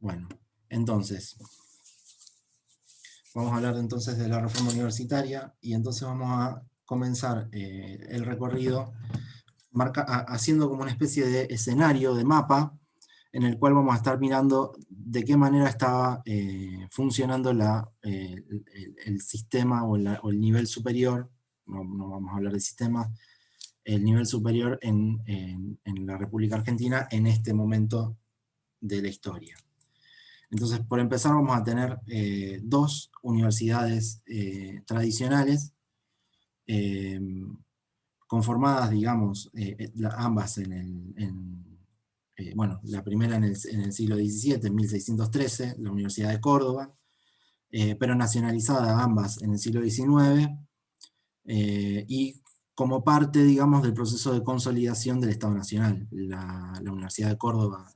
Bueno, entonces, vamos a hablar entonces de la reforma universitaria, y entonces vamos a comenzar el recorrido haciendo como una especie de escenario, de mapa, en el cual vamos a estar mirando de qué manera estaba funcionando el sistema o el nivel superior, no vamos a hablar de sistema, el nivel superior en la República Argentina en este momento de la historia. Entonces, por empezar, vamos a tener dos universidades tradicionales, eh, conformadas, digamos, ambas bueno, la primera en el siglo XVII, en 1613, la Universidad de Córdoba, pero nacionalizada ambas en el siglo XIX, y como parte, digamos, del proceso de consolidación del Estado Nacional. La Universidad de Córdoba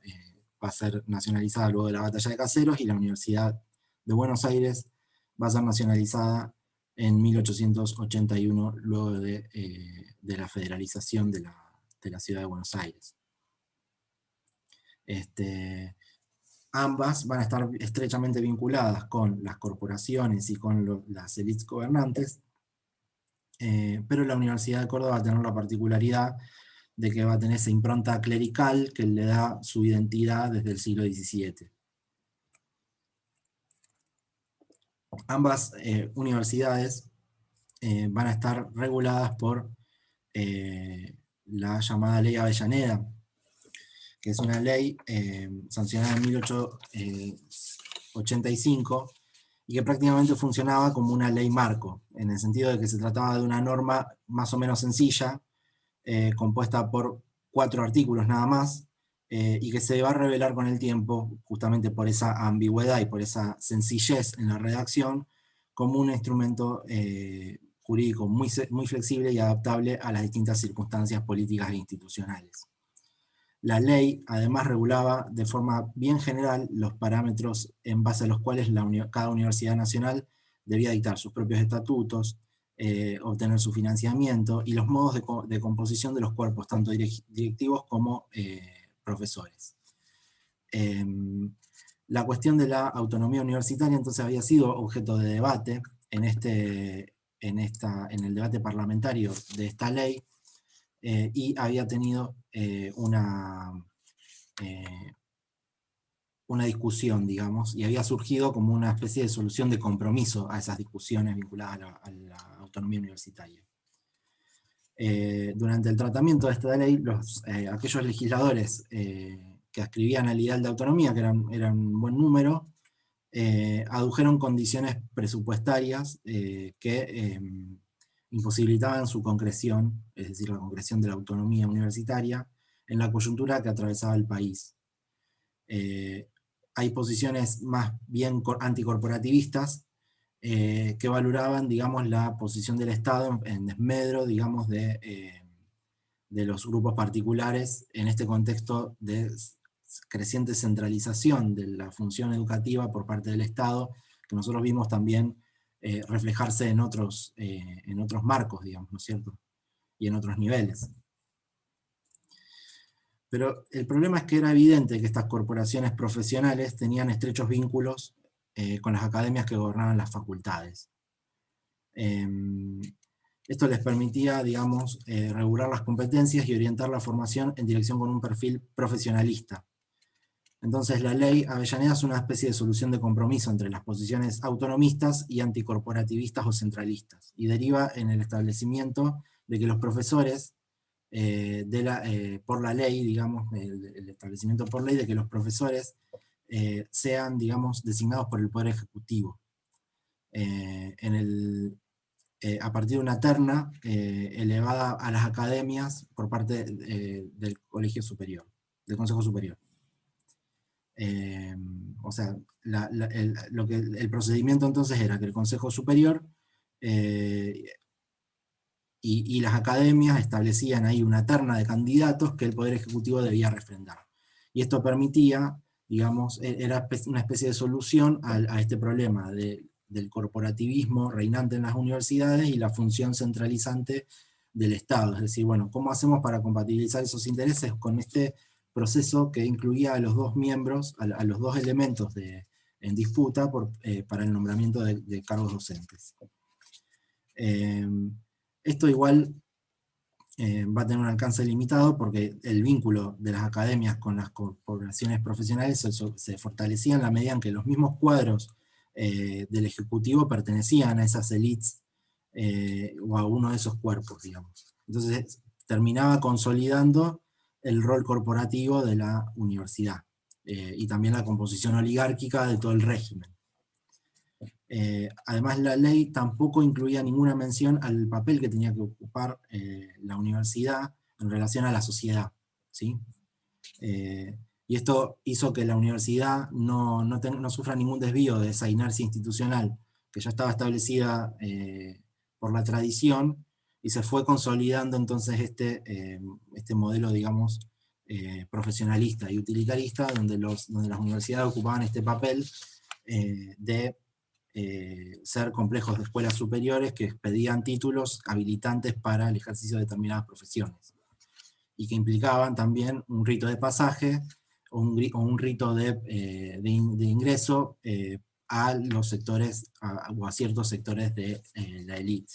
va a ser nacionalizada luego de la Batalla de Caseros, y la Universidad de Buenos Aires va a ser nacionalizada en 1881, luego de la federalización de la ciudad de Buenos Aires. Ambas van a estar estrechamente vinculadas con las corporaciones y con las élites gobernantes, pero la Universidad de Córdoba va a tener la particularidad de que va a tener esa impronta clerical que le da su identidad desde el siglo XVII. Ambas universidades van a estar reguladas por la llamada Ley Avellaneda, que es una ley sancionada en 1885, y que prácticamente funcionaba como una ley marco, en el sentido de que se trataba de una norma más o menos sencilla, compuesta por 4 artículos nada más, y que se va a revelar con el tiempo, justamente por esa ambigüedad y por esa sencillez en la redacción, como un instrumento jurídico muy flexible y adaptable a las distintas circunstancias políticas e institucionales. La ley además regulaba de forma bien general los parámetros en base a los cuales cada universidad nacional debía dictar sus propios estatutos, obtener su financiamiento y los modos de composición de los cuerpos, tanto directivos como profesores. La cuestión de la autonomía universitaria entonces había sido objeto de debate en el debate parlamentario de esta ley, y había tenido una discusión, digamos, y había surgido como una especie de solución de compromiso a esas discusiones vinculadas a la autonomía universitaria. Durante el tratamiento de esta ley, aquellos legisladores que adscribían al ideal de autonomía, que eran un buen número, adujeron condiciones presupuestarias que imposibilitaban su concreción, es decir, la concreción de la autonomía universitaria, en la coyuntura que atravesaba el país. Hay posiciones más bien anticorporativistas, que valoraban, digamos, la posición del Estado en desmedro, digamos, de los grupos particulares en este contexto de creciente centralización de la función educativa por parte del Estado, que nosotros vimos también reflejarse en otros marcos, digamos, ¿no es cierto? Y en otros niveles. Pero el problema es que era evidente que estas corporaciones profesionales tenían estrechos vínculos con las academias que gobernaban las facultades. Esto les permitía, digamos, regular las competencias y orientar la formación en dirección con un perfil profesionalista. Entonces la ley Avellaneda es una especie de solución de compromiso entre las posiciones autonomistas y anticorporativistas o centralistas, y deriva en el establecimiento de que los profesores, por la ley, digamos, el establecimiento por ley de que los profesores sean, digamos, designados por el Poder Ejecutivo, a partir de una terna elevada a las academias por parte del Colegio Superior, del Consejo Superior. O sea, el procedimiento entonces era que el Consejo Superior y las academias establecían ahí una terna de candidatos que el Poder Ejecutivo debía refrendar. Y esto permitía, digamos, era una especie de solución a este problema del corporativismo reinante en las universidades y la función centralizante del Estado. Es decir, bueno, ¿cómo hacemos para compatibilizar esos intereses con este proceso que incluía a los dos miembros, a los dos elementos en disputa para el nombramiento de cargos docentes. Esto igual va a tener un alcance limitado porque el vínculo de las academias con las corporaciones profesionales se fortalecía en la medida en que los mismos cuadros del Ejecutivo pertenecían a esas élites o a uno de esos cuerpos, digamos. Entonces terminaba consolidando el rol corporativo de la universidad y también la composición oligárquica de todo el régimen. Además, la ley tampoco incluía ninguna mención al papel que tenía que ocupar la universidad en relación a la sociedad, ¿sí? Y esto hizo que la universidad no sufra ningún desvío de esa inercia institucional que ya estaba establecida por la tradición, y se fue consolidando entonces este modelo, digamos, profesionalista y utilitarista, donde las universidades ocupaban este papel de ser complejos de escuelas superiores que pedían títulos habilitantes para el ejercicio de determinadas profesiones, y que implicaban también un rito de pasaje o un rito de ingreso a los sectores o a ciertos sectores de la élite.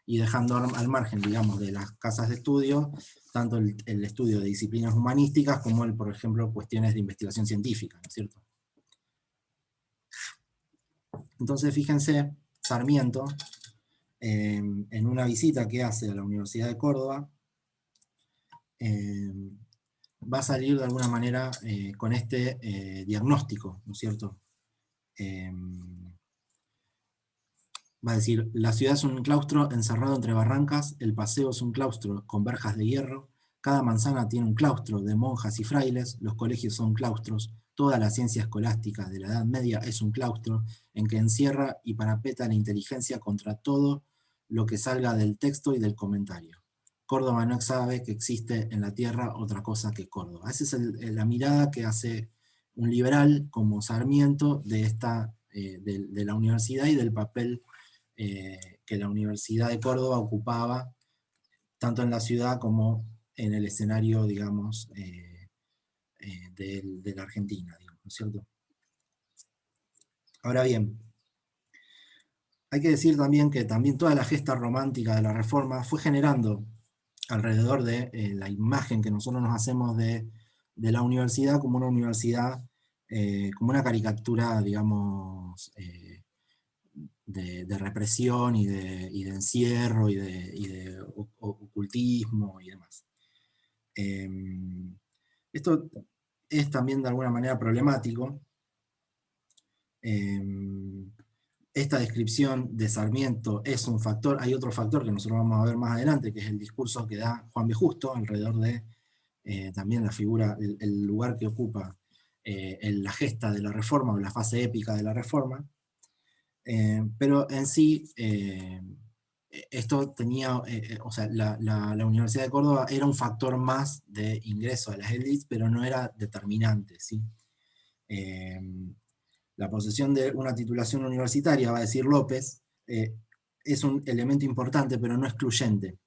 Y dejando al margen, digamos, de las casas de estudio, tanto el estudio de disciplinas humanísticas como, por ejemplo, cuestiones de investigación científica, ¿no es cierto? Entonces, fíjense, Sarmiento, en una visita que hace a la Universidad de Córdoba, va a salir de alguna manera con este diagnóstico, ¿no es cierto? Va a decir: la ciudad es un claustro encerrado entre barrancas, el paseo es un claustro con verjas de hierro, cada manzana tiene un claustro de monjas y frailes, los colegios son claustros, toda la ciencia escolástica de la Edad Media es un claustro en que encierra y parapeta la inteligencia contra todo lo que salga del texto y del comentario. Córdoba no sabe que existe en la tierra otra cosa que Córdoba. Esa es la mirada que hace un liberal como Sarmiento de la universidad y del papel que la Universidad de Córdoba ocupaba tanto en la ciudad como en el escenario, digamos, de la Argentina, digamos, ¿no es cierto? Ahora bien, hay que decir también que también toda la gesta romántica de la Reforma fue generando alrededor de la imagen que nosotros nos hacemos de la universidad como una universidad, como una caricatura, digamos, de represión y de encierro y de ocultismo y demás. Esto es también de alguna manera problemático. Esta descripción de Sarmiento es un factor. Hay otro factor que nosotros vamos a ver más adelante, que es el discurso que da Juan B. Justo alrededor de también la figura, el lugar que ocupa la gesta de la Reforma o la fase épica de la Reforma. Pero en sí, esto tenía, o sea, la Universidad de Córdoba era un factor más de ingreso a las élites, pero no era determinante, ¿sí? La posesión de una titulación universitaria, va a decir López, es un elemento importante, pero no excluyente,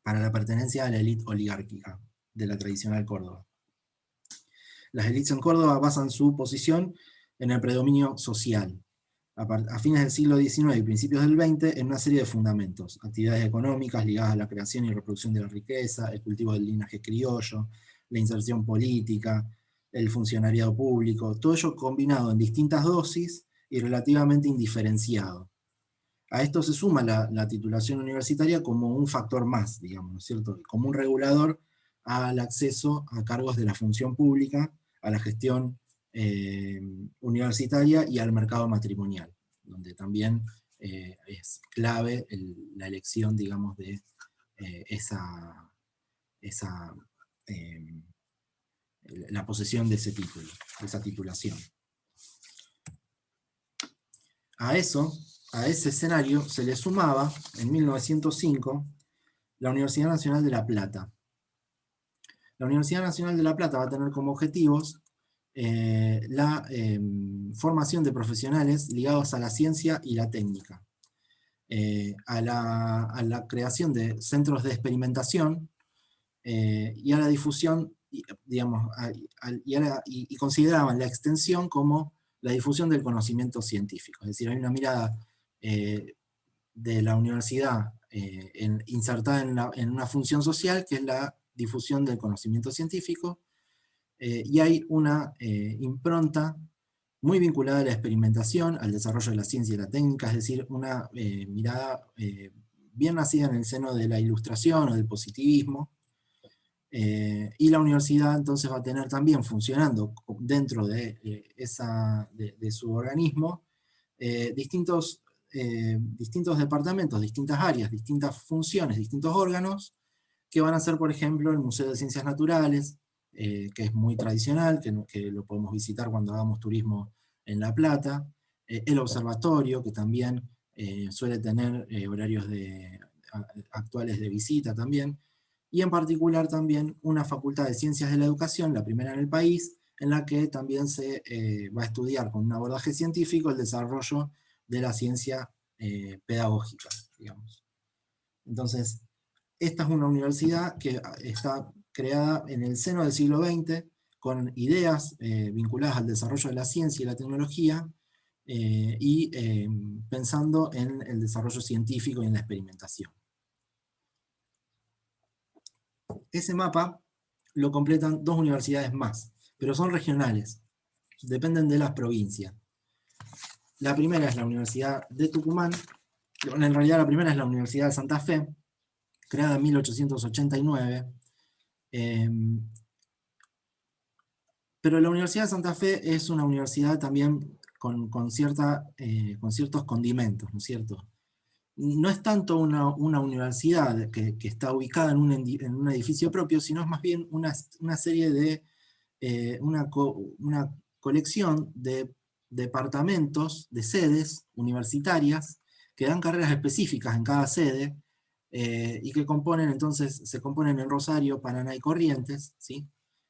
para la pertenencia a la élite oligárquica de la tradicional Córdoba. Las élites en Córdoba basan su posición en el predominio social, a fines del siglo XIX y principios del XX, en una serie de fundamentos: actividades económicas ligadas a la creación y reproducción de la riqueza, el cultivo del linaje criollo, la inserción política, el funcionariado público, todo ello combinado en distintas dosis y relativamente indiferenciado. A esto se suma la titulación universitaria como un factor más, digamos, ¿no es cierto?, como un regulador al acceso a cargos de la función pública, a la gestión universitaria y al mercado matrimonial, donde también es clave la elección, digamos, de la posesión de ese título, de esa titulación. A ese escenario se le sumaba, en 1905, la Universidad Nacional de La Plata. La Universidad Nacional de La Plata va a tener como objetivos la formación de profesionales ligados a la ciencia y la técnica, a la creación de centros de experimentación y a la difusión, digamos, y consideraban la extensión como la difusión del conocimiento científico. Es decir, hay una mirada de la universidad insertada en una función social, que es la difusión del conocimiento científico, y hay una impronta muy vinculada a la experimentación, al desarrollo de la ciencia y la técnica, es decir, una mirada bien nacida en el seno de la ilustración o del positivismo, y la universidad entonces va a tener también funcionando dentro de su organismo distintos departamentos, distintas áreas, distintas funciones, distintos órganos, que van a ser, por ejemplo, el Museo de Ciencias Naturales, que es muy tradicional, que lo podemos visitar cuando hagamos turismo en La Plata, el observatorio, que también suele tener horarios actuales de visita también, y en particular también una facultad de Ciencias de la Educación, la primera en el país, en la que también se va a estudiar con un abordaje científico el desarrollo de la ciencia pedagógica, digamos. Entonces, esta es una universidad que está creada en el seno del siglo XX, con ideas vinculadas al desarrollo de la ciencia y la tecnología, y pensando en el desarrollo científico y en la experimentación. Ese mapa lo completan dos universidades más, pero son regionales, dependen de las provincias. La primera es la Universidad de Tucumán, en realidad la primera es la Universidad de Santa Fe, creada en 1889, pero la Universidad de Santa Fe es una universidad también con ciertos condimentos, ¿no es cierto? No es tanto una universidad que está ubicada en un edificio propio, sino es más bien una serie de, una colección de departamentos, de sedes universitarias, que dan carreras específicas en cada sede, y que se componen en Rosario, Paraná y Corrientes, ¿sí?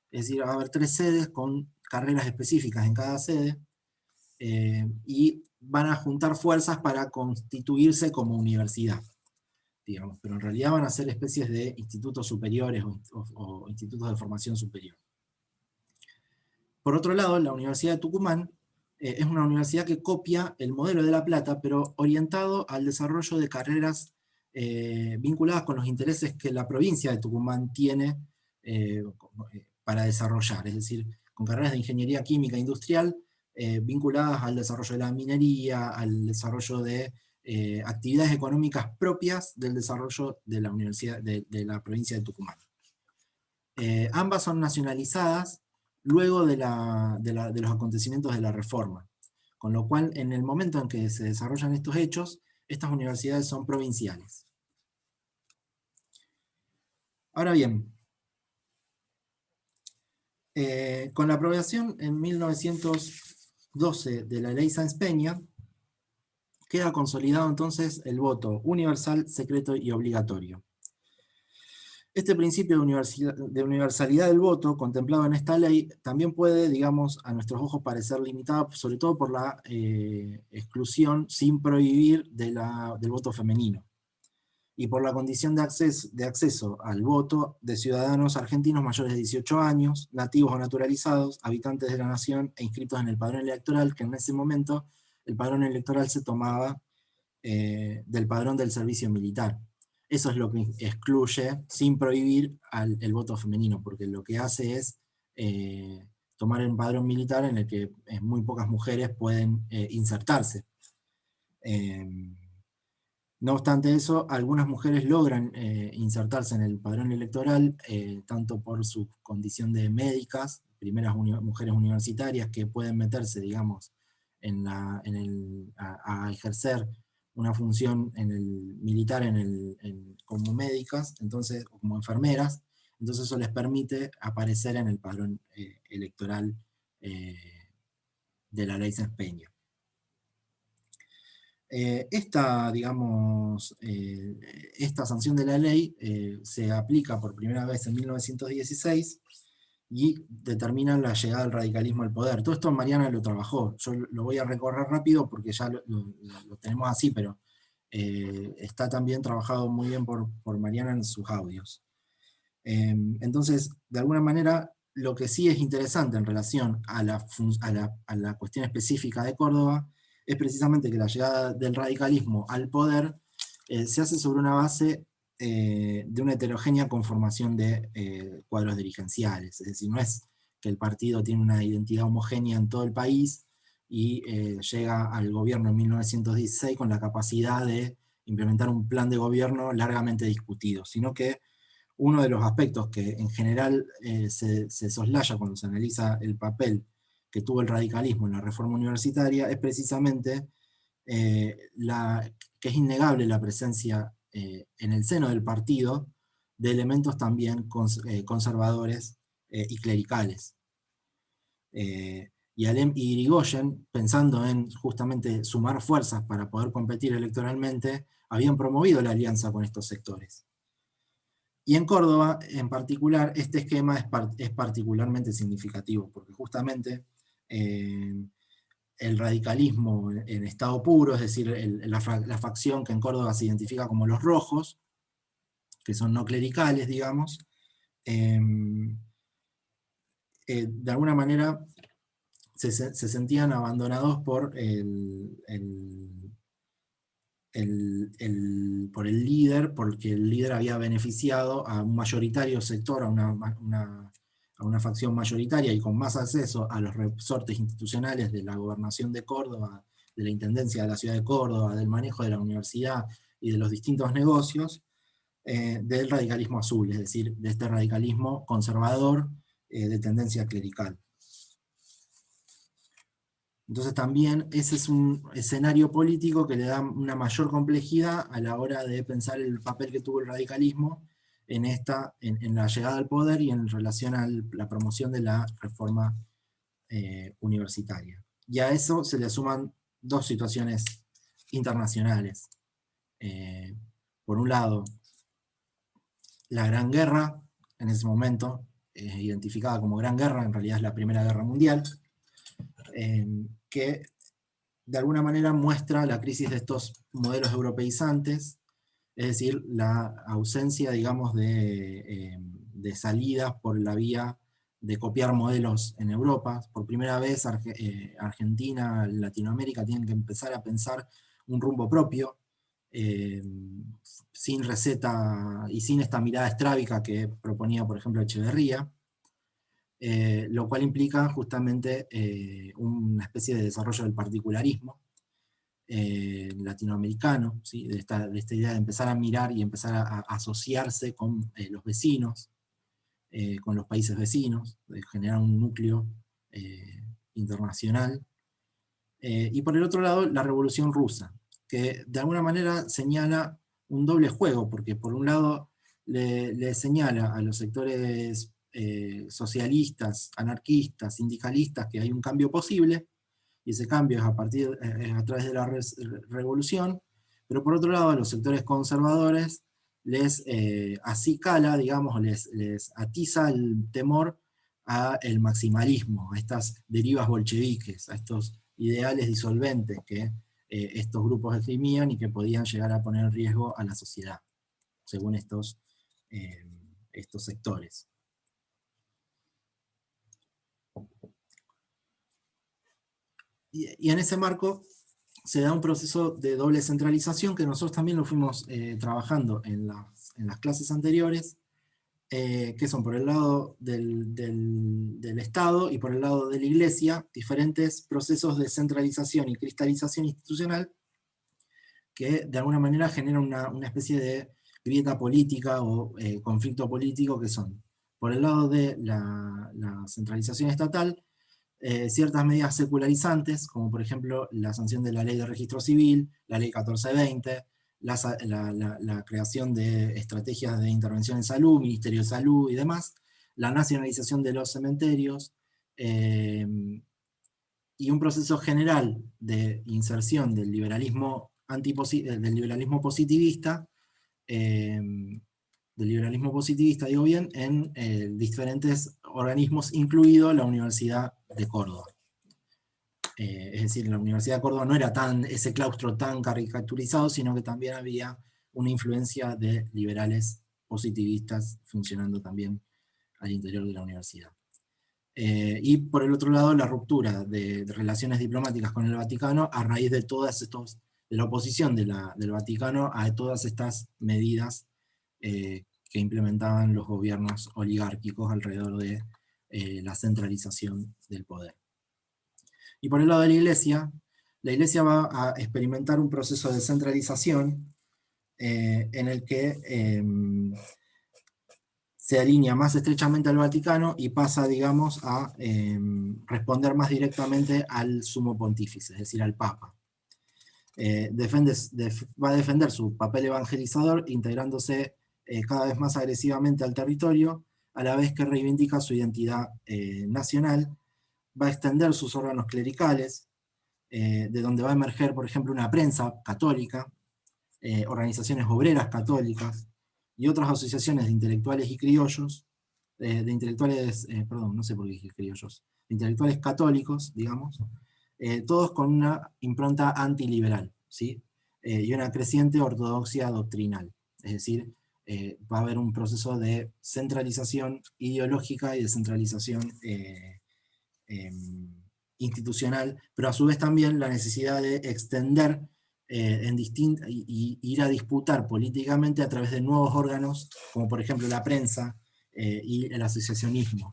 Es decir, va a haber 3 sedes con carreras específicas en cada sede, y van a juntar fuerzas para constituirse como universidad, digamos, pero en realidad van a ser especies de institutos superiores o institutos de formación superior. Por otro lado, la Universidad de Tucumán es una universidad que copia el modelo de La Plata, pero orientado al desarrollo de carreras vinculadas con los intereses que la provincia de Tucumán tiene para desarrollar, es decir, con carreras de ingeniería química industrial vinculadas al desarrollo de la minería, al desarrollo de actividades económicas propias del desarrollo de la universidad de la provincia de Tucumán. Ambas son nacionalizadas luego de los acontecimientos de la Reforma, con lo cual en el momento en que se desarrollan estos hechos, estas universidades son provinciales. Ahora bien, con la aprobación en 1912 de la ley Sáenz-Peña, queda consolidado entonces el voto universal, secreto y obligatorio. Este principio de universalidad del voto, contemplado en esta ley, también puede, digamos, a nuestros ojos parecer limitado, sobre todo por la exclusión sin prohibir del voto femenino, y por la condición de acceso al voto de ciudadanos argentinos mayores de 18 años, nativos o naturalizados, habitantes de la nación e inscritos en el padrón electoral, que en ese momento el padrón electoral se tomaba del padrón del servicio militar. Eso es lo que excluye, sin prohibir, el voto femenino, porque lo que hace es tomar el padrón militar en el que muy pocas mujeres pueden insertarse. No obstante eso, algunas mujeres logran insertarse en el padrón electoral, tanto por su condición de médicas, primeras mujeres universitarias que pueden meterse, digamos, a ejercer una función en el militar como médicas, entonces, o como enfermeras, entonces eso les permite aparecer en el padrón electoral de la ley Sáenz-Peña. Esta sanción de la ley se aplica por primera vez en 1916 y determina la llegada del radicalismo al poder. Todo esto Mariana lo trabajó, yo lo voy a recorrer rápido porque ya lo tenemos así, pero está también trabajado muy bien por Mariana en sus audios. Entonces, de alguna manera, lo que sí es interesante en relación a la cuestión específica de Córdoba es precisamente que la llegada del radicalismo al poder se hace sobre una base de una heterogénea conformación de cuadros dirigenciales. Es decir, no es que el partido tiene una identidad homogénea en todo el país y llega al gobierno en 1916 con la capacidad de implementar un plan de gobierno largamente discutido, sino que uno de los aspectos que en general se soslaya cuando se analiza el papel que tuvo el radicalismo en la reforma universitaria es precisamente que es innegable la presencia en el seno del partido de elementos también conservadores y clericales. Y Irigoyen, pensando en justamente sumar fuerzas para poder competir electoralmente, habían promovido la alianza con estos sectores. Y en Córdoba, en particular, este esquema es particularmente significativo, porque justamente el radicalismo en estado puro, es decir, la facción que en Córdoba se identifica como los rojos, que son no clericales, digamos, de alguna manera se sentían abandonados por por el líder, porque el líder había beneficiado a un mayoritario sector, a una facción mayoritaria y con más acceso a los resortes institucionales de la gobernación de Córdoba, de la intendencia de la ciudad de Córdoba, del manejo de la universidad y de los distintos negocios, del radicalismo azul, es decir, de este radicalismo conservador de tendencia clerical. Entonces también ese es un escenario político que le da una mayor complejidad a la hora de pensar el papel que tuvo el radicalismo en la llegada al poder y en relación a la promoción de la reforma universitaria. Y a eso se le suman dos situaciones internacionales. Por un lado, la Gran Guerra, en ese momento, identificada como Gran Guerra, en realidad es la Primera Guerra Mundial, que de alguna manera muestra la crisis de estos modelos europeizantes, es decir, la ausencia, digamos, de salidas por la vía de copiar modelos en Europa. Por primera vez Argentina, Latinoamérica tienen que empezar a pensar un rumbo propio, sin receta y sin esta mirada estrábica que proponía, por ejemplo, Echeverría. Lo cual implica justamente una especie de desarrollo del particularismo latinoamericano, ¿sí? de esta idea de empezar a mirar y empezar a asociarse con los vecinos, con los países vecinos, de generar un núcleo internacional. Y por el otro lado, la Revolución Rusa, que de alguna manera señala un doble juego, porque por un lado le señala a los sectores socialistas, anarquistas, sindicalistas, que hay un cambio posible, y ese cambio es a través de la revolución, pero por otro lado a los sectores conservadores les acicala, digamos, les atiza el temor al maximalismo, a estas derivas bolcheviques, a estos ideales disolventes que estos grupos esgrimían y que podían llegar a poner en riesgo a la sociedad, según estos sectores. Y en ese marco se da un proceso de doble centralización que nosotros también lo fuimos trabajando en las clases anteriores, que son por el lado del Estado y por el lado de la Iglesia, diferentes procesos de centralización y cristalización institucional que de alguna manera generan una especie de grieta política o conflicto político, que son, por el lado de la centralización estatal, ciertas medidas secularizantes, como por ejemplo la sanción de la ley de registro civil, la ley 1420, la creación de estrategias de intervención en salud, Ministerio de Salud y demás, la nacionalización de los cementerios, y un proceso general de inserción del liberalismo, positivista, digo bien, en diferentes organismos, incluido la Universidad de Córdoba. Es decir, la Universidad de Córdoba no era ese claustro tan caricaturizado, sino que también había una influencia de liberales positivistas funcionando también al interior de la universidad. Y por el otro lado, la ruptura de relaciones diplomáticas con el Vaticano a raíz de de la oposición del Vaticano a todas estas medidas que implementaban los gobiernos oligárquicos alrededor de la centralización del poder. Y por el lado de la Iglesia va a experimentar un proceso de centralización en el que se alinea más estrechamente al Vaticano y pasa, digamos, a responder más directamente al sumo pontífice, es decir, al Papa. Va a defender su papel evangelizador, integrándose cada vez más agresivamente al territorio, a la vez que reivindica su identidad nacional, va a extender sus órganos clericales, de donde va a emerger, por ejemplo, una prensa católica, organizaciones obreras católicas, y otras asociaciones de intelectuales y criollos, perdón, no sé por qué dije criollos, de intelectuales católicos, digamos, todos con una impronta antiliberal, ¿sí? Y una creciente ortodoxia doctrinal, es decir, va a haber un proceso de centralización ideológica y de centralización institucional, pero a su vez también la necesidad de extender y ir a disputar políticamente a través de nuevos órganos, como por ejemplo la prensa y el asociacionismo.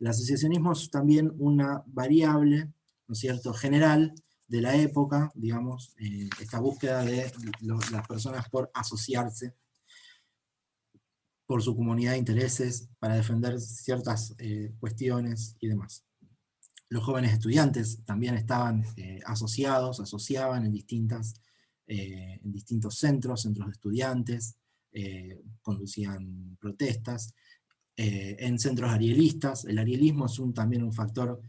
El asociacionismo es también una variable, ¿no es cierto?, general de la época, digamos, esta búsqueda de las personas por asociarse, por su comunidad de intereses, para defender ciertas cuestiones y demás. Los jóvenes estudiantes también estaban asociaban en distintos centros de estudiantes, conducían protestas, en centros arielistas. El arielismo es también un factor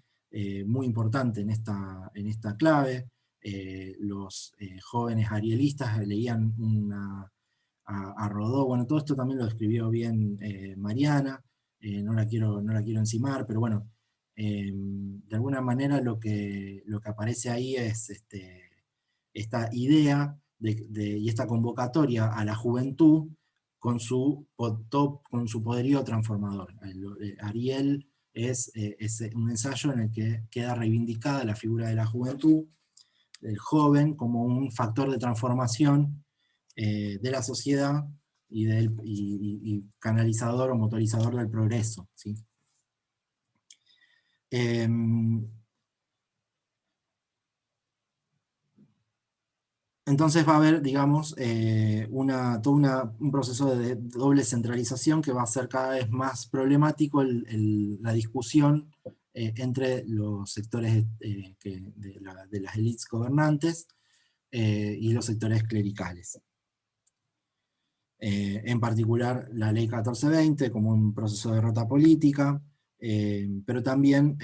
muy importante en esta clave. Los jóvenes arielistas leían a Rodó, bueno, todo esto también lo describió bien Mariana, no la quiero encimar, pero bueno, de alguna manera lo que aparece ahí es esta idea y esta convocatoria a la juventud con su poderío transformador. Ariel es un ensayo en el que queda reivindicada la figura de la juventud, del joven, como un factor de transformación de la sociedad y canalizador o motorizador del progreso, ¿sí? Entonces va a haber, digamos, un proceso de doble centralización que va a hacer cada vez más problemático la discusión entre los sectores de las élites gobernantes y los sectores clericales. En particular la ley 1420 como un proceso de derrota política, pero también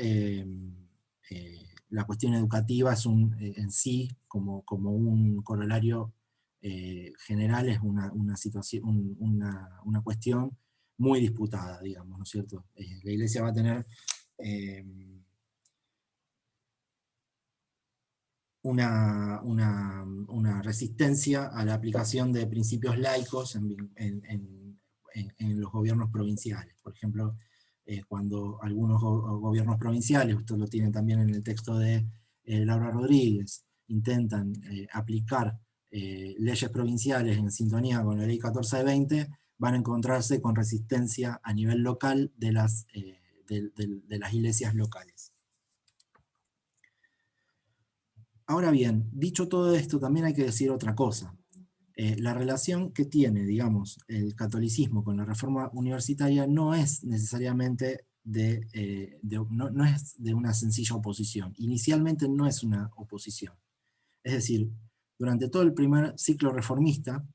la cuestión educativa es en sí, como un corolario general, es una cuestión muy disputada, digamos, ¿no es cierto? La Iglesia va a tener una resistencia a la aplicación de principios laicos en los gobiernos provinciales. Por ejemplo, cuando algunos gobiernos provinciales, esto lo tienen también en el texto de Laura Rodríguez, intentan aplicar leyes provinciales en sintonía con la ley 1420, van a encontrarse con resistencia a nivel local de las iglesias locales. Ahora bien, dicho todo esto, también hay que decir otra cosa. La relación que tiene, digamos, el catolicismo con la reforma universitaria no es necesariamente no es de una sencilla oposición. Inicialmente no es una oposición. Es decir, durante todo el primer ciclo reformista,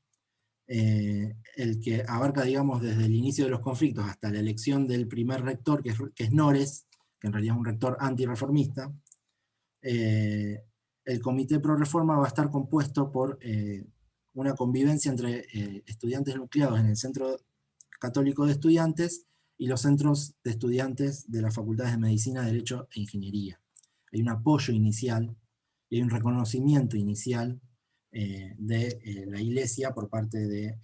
el que abarca, digamos, desde el inicio de los conflictos hasta la elección del primer rector, que es Nores, que en realidad es un rector antirreformista, el Comité Pro Reforma va a estar compuesto por una convivencia entre estudiantes nucleados en el Centro Católico de Estudiantes y los centros de estudiantes de las facultades de Medicina, Derecho e Ingeniería. Hay un apoyo inicial y hay un reconocimiento inicial de la Iglesia por parte de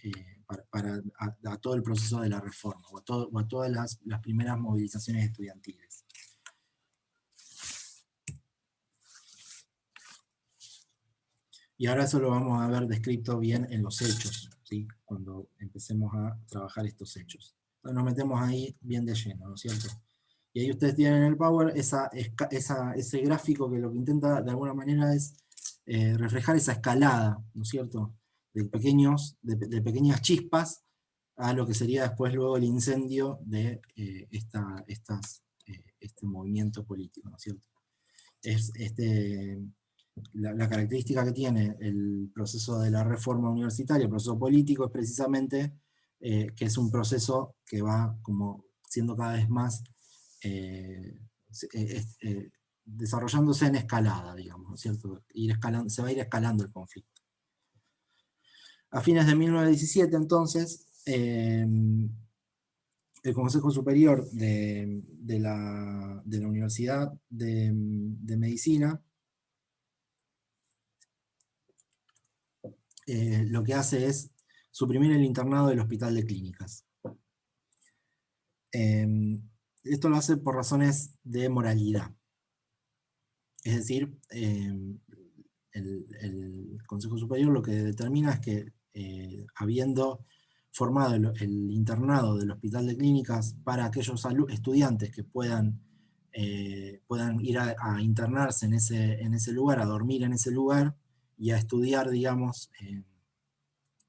a todo el proceso de la reforma, o a todas las primeras movilizaciones estudiantiles. Y ahora eso lo vamos a ver descrito bien en los hechos, ¿sí? Cuando empecemos a trabajar estos hechos. Entonces nos metemos ahí bien de lleno, ¿no es cierto? Y ahí ustedes tienen en el Power ese gráfico que lo que intenta de alguna manera es reflejar esa escalada, ¿no es cierto? De pequeñas chispas a lo que sería después luego el incendio de este movimiento político, ¿no es cierto? La característica que tiene el proceso de la reforma universitaria, el proceso político, es precisamente que es un proceso que va como siendo cada vez más desarrollándose en escalada, digamos, ¿no es cierto? Se va a ir escalando el conflicto. A fines de 1917, entonces, el Consejo Superior de la Universidad de Medicina lo que hace es suprimir el internado del Hospital de Clínicas. Esto lo hace por razones de moralidad. Es decir, el Consejo Superior lo que determina es que habiendo formado el internado del Hospital de Clínicas para aquellos estudiantes que puedan ir a internarse en ese lugar, a dormir en ese lugar y a estudiar, digamos,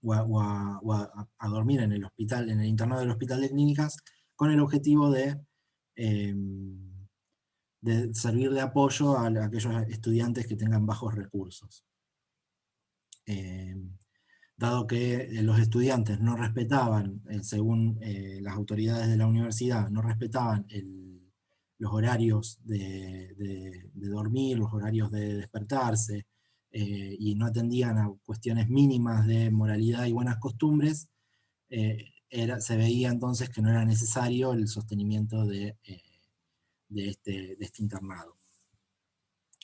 o a dormir en el hospital, en el internado del Hospital de Clínicas, con el objetivo de servir de apoyo a aquellos estudiantes que tengan bajos recursos. Dado que los estudiantes no respetaban, según las autoridades de la universidad, no respetaban los horarios de dormir, los horarios de despertarse, y no atendían a cuestiones mínimas de moralidad y buenas costumbres, se veía entonces que no era necesario el sostenimiento de este internado.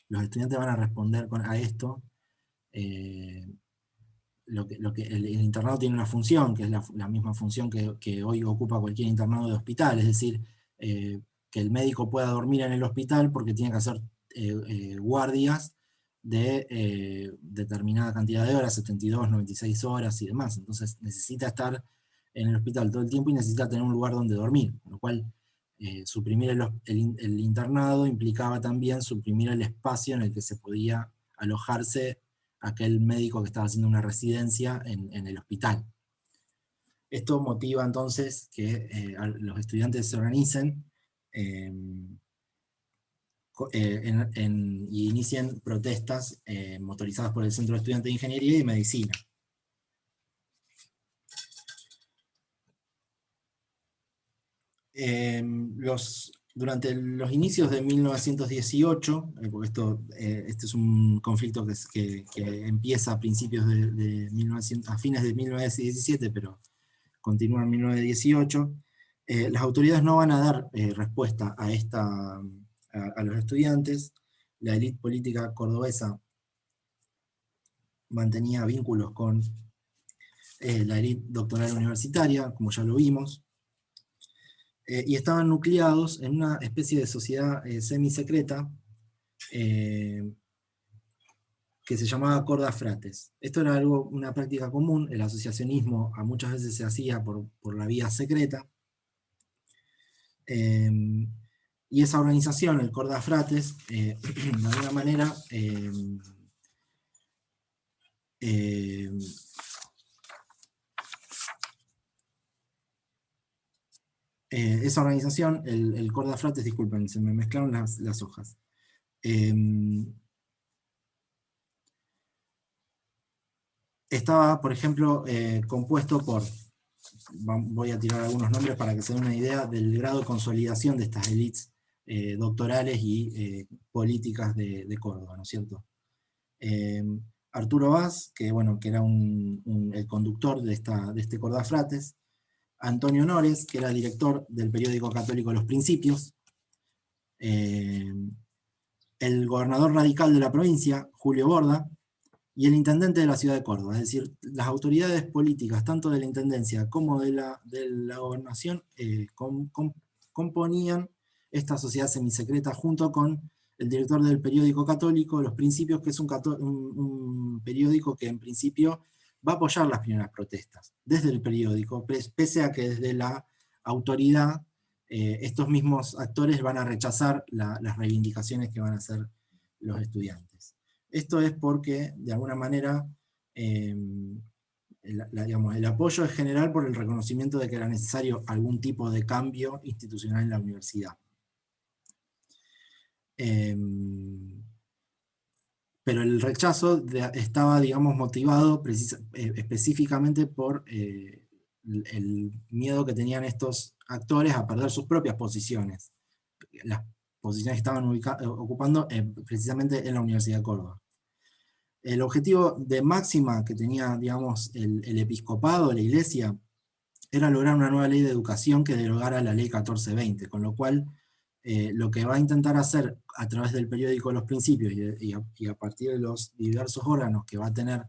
Los estudiantes van a responder a esto. El internado tiene una función, que es la misma función que hoy ocupa cualquier internado de hospital, es decir, que el médico pueda dormir en el hospital porque tiene que hacer guardias de determinada cantidad de horas, 72, 96 horas y demás. Entonces necesita estar en el hospital todo el tiempo y necesita tener un lugar donde dormir, con lo cual suprimir el internado implicaba también suprimir el espacio en el que se podía alojarse aquel médico que estaba haciendo una residencia en el hospital. Esto motiva entonces que los estudiantes se organicen y inicien protestas motorizadas por el Centro de Estudiantes de Ingeniería y Medicina. Durante los inicios de 1918, porque este es un conflicto que empieza a principios a fines de 1917, pero continúa en 1918, las autoridades no van a dar respuesta a los estudiantes. La élite política cordobesa mantenía vínculos con la élite doctoral universitaria, como ya lo vimos, y estaban nucleados en una especie de sociedad semisecreta que se llamaba Corda Frates. Esto era una práctica común, el asociacionismo muchas veces se hacía por la vía secreta, y esa organización, el Corda Frates, de alguna manera esa organización, el Corda Frates, disculpen, se me mezclaron las hojas. Estaba, por ejemplo, compuesto por, voy a tirar algunos nombres para que se den una idea del grado de consolidación de estas élites doctorales y políticas de Córdoba, ¿no es cierto? Arturo Vaz, que era el conductor de este Corda Frates. Antonio Nores, que era director del periódico católico Los Principios. El gobernador radical de la provincia, Julio Borda, y el intendente de la ciudad de Córdoba. Es decir, las autoridades políticas, tanto de la intendencia como de la gobernación, componían esta sociedad semisecreta junto con el director del periódico católico Los Principios, que es un periódico que en principio va a apoyar las primeras protestas, desde el periódico, pese a que desde la autoridad estos mismos actores van a rechazar las reivindicaciones que van a hacer los estudiantes. Esto es porque, de alguna manera, digamos, el apoyo es general por el reconocimiento de que era necesario algún tipo de cambio institucional en la universidad. Pero el rechazo estaba, digamos, motivado específicamente por el miedo que tenían estos actores a perder sus propias posiciones, las posiciones que estaban ocupando precisamente en la Universidad de Córdoba. El objetivo de máxima que tenía, digamos, el episcopado, la iglesia, era lograr una nueva ley de educación que derogara la ley 1420, con lo cual lo que va a intentar hacer a través del periódico Los Principios y a partir de los diversos órganos que van a tener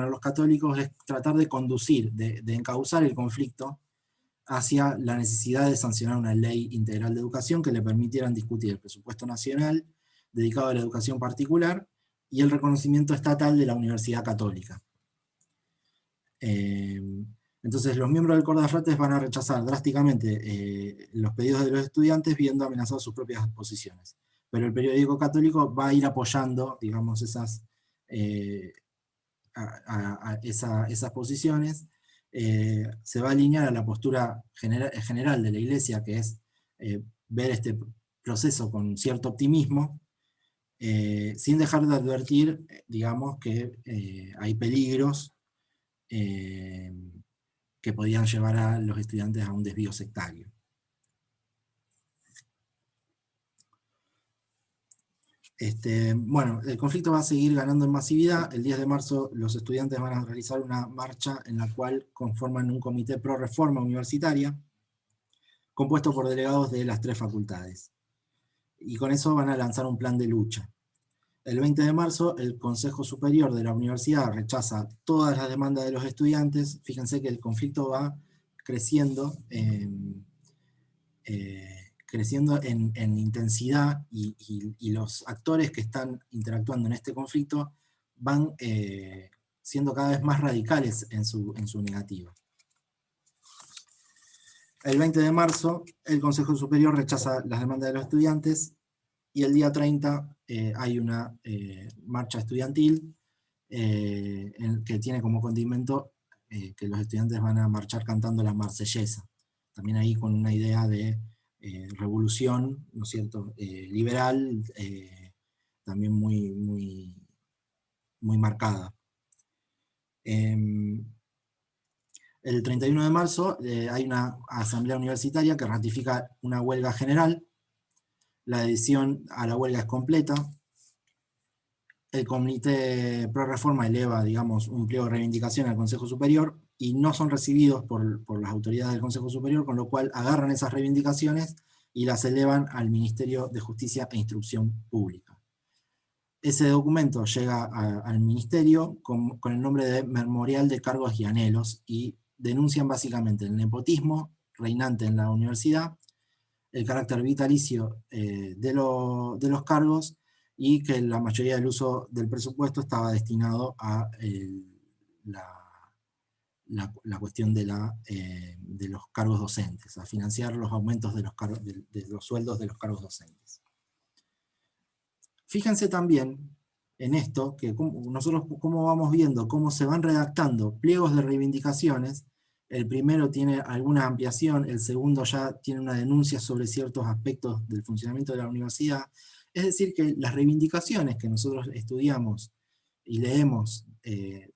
los católicos es tratar de conducir, de encauzar el conflicto hacia la necesidad de sancionar una ley integral de educación que le permitieran discutir el presupuesto nacional dedicado a la educación particular y el reconocimiento estatal de la Universidad Católica. Entonces los miembros del Córdoba Fratres van a rechazar drásticamente los pedidos de los estudiantes viendo amenazadas sus propias posiciones. Pero el periódico católico va a ir apoyando, digamos, esas posiciones, se va a alinear a la postura general de la Iglesia, que es ver este proceso con cierto optimismo, sin dejar de advertir, digamos, que hay peligros que podían llevar a los estudiantes a un desvío sectario. Bueno, el conflicto va a seguir ganando en masividad. El 10 de marzo los estudiantes van a realizar una marcha en la cual conforman un comité pro reforma universitaria, compuesto por delegados de las 3 facultades. Y con eso van a lanzar un plan de lucha. El 20 de marzo el Consejo Superior de la Universidad rechaza todas las demandas de los estudiantes. Fíjense que el conflicto va creciendo en intensidad y los actores que están interactuando en este conflicto van siendo cada vez más radicales en su negativa. El 20 de marzo el Consejo Superior rechaza las demandas de los estudiantes y el día 30 hay una marcha estudiantil que tiene como condimento que los estudiantes van a marchar cantando la Marsellesa. También ahí con una idea de revolución, ¿no es cierto?, liberal, también muy marcada. El 31 de marzo hay una asamblea universitaria que ratifica una huelga general. La adhesión a la huelga es completa. El comité pro reforma eleva, digamos, un pliego de reivindicación al Consejo Superior y no son recibidos por las autoridades del Consejo Superior, con lo cual agarran esas reivindicaciones y las elevan al Ministerio de Justicia e Instrucción Pública. Ese documento llega al Ministerio con el nombre de Memorial de Cargos y Anhelos y denuncian básicamente el nepotismo reinante en la universidad, el carácter vitalicio de los cargos y que la mayoría del uso del presupuesto estaba destinado a la cuestión de los cargos docentes, a financiar los aumentos de los sueldos de los cargos docentes. Fíjense también en esto, que nosotros cómo vamos viendo, cómo se van redactando pliegos de reivindicaciones. El primero tiene alguna ampliación, el segundo ya tiene una denuncia sobre ciertos aspectos del funcionamiento de la universidad. Es decir, que las reivindicaciones que nosotros estudiamos y leemos de